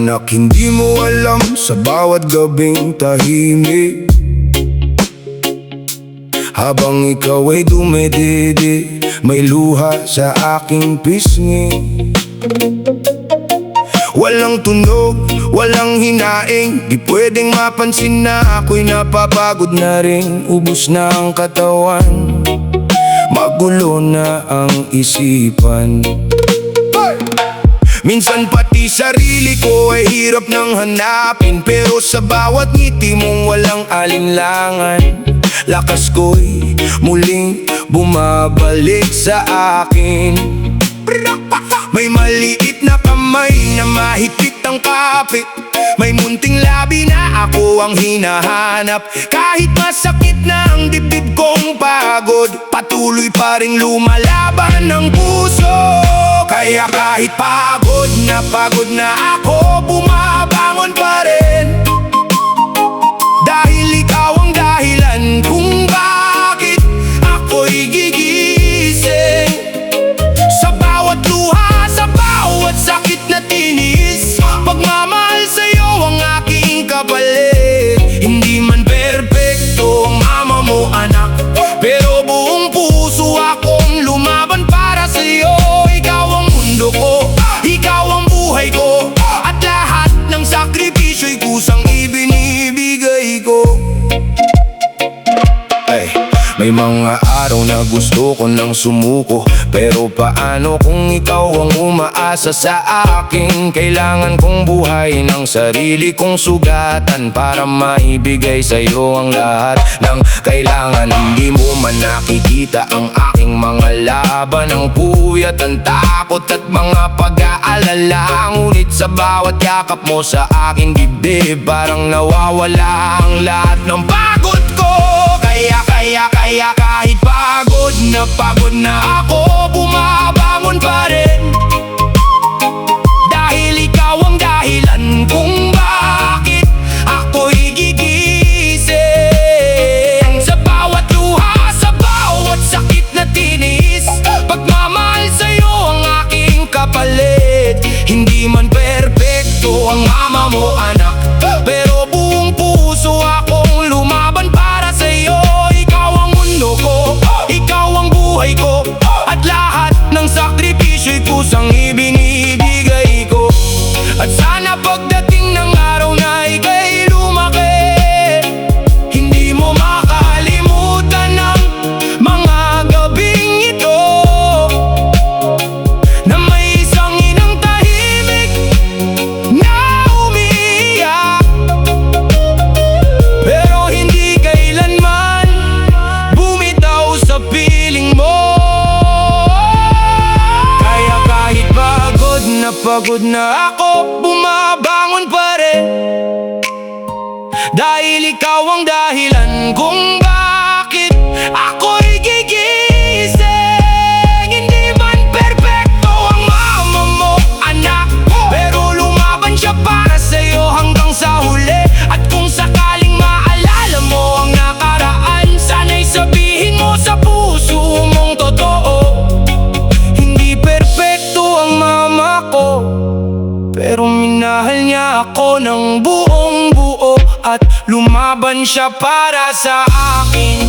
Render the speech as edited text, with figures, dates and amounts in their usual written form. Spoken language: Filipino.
Anak, hindi mo alam sa bawat gabing tahimik, habang ikaw ay dumedede, may luha sa aking pisngi. Walang tunog, walang hinaing, di pwedeng mapansin na ako'y napapagod na rin. Ubos na ang katawan, magulo na ang isipan. Minsan pati sarili ko ay hirap nang hanapin, pero sa bawat ngiti mong walang alinlangan, lakas ko'y muling bumabalik sa akin. May maliit na kamay na mahigpit ang kapit, may munting labi na ako ang hinahanap. Kahit masakit na ang dibdib kong pagod, patuloy pa rin lumalaban ng puso. Kaya kahit pagod na ako, bumabangon pa rin. Dahil ikaw ang dahilan kung bakit ako'y gigising. Sa bawat luha, sa bawat sakit na tinis, pagmamahal sa'yo ang aking kapalit. Hindi man perpekto ang mama mo, anak, pero buong puso akong lumaban para sa'yo. Ikaw ang mundo ko, ikaw ang buhay ko, at lahat ng sakripisyo'y kusang ibinibigay ko. May mga araw na gusto ko nang sumuko, pero paano kung ikaw ang umaasa sa akin? Kailangan kong buhayin ang sarili kong sugatan para maibigay sa'yo ang lahat ng kailangan. Hindi mo man nakikita ang aking mga laban, ang puyat, ang takot at mga pag-aalala. Ngunit sa bawat yakap mo sa aking dibdib, parang nawawala ang lahat ng pagod ko. Kaya kahit pagod na ako, bumabangon pa rin. Dahil ikaw ang dahilan kung bakit ako'y gigising. Sa bawat luha, sa bawat sakit na tinis, pagmamahal sa'yo ang aking kapalit. Hindi man perpekto ang mama mo, anak, pero buong puso akong lumaban para sa'yo. Ikaw ang buhay ko, at lahat ng sakripisyo'y kusang ibinibigay ko. At sana pagdating ng araw na ika'y lumaki, hindi mo makalimutan ang mga gabing ito, na may isang inang tahimik na umiiyak, pero hindi kailanman bumitaw sa piling mo. Kaya kahit pagod na ako, bumabangon pa rin. Dahil ikaw ang dahilan kung bakit ako'y gigising. Hindi man perpekto ang mama mo, anak, pero lumaban siya para sa'yo hanggang sa huli. At kung sakaling maalala mo ang nakaraan, sana'y sabihin mo sa puso mong totoo. Hindi perpekto ang mama ko, pero minahal niya ako ng buong buo, at lumaban siya para sa akin.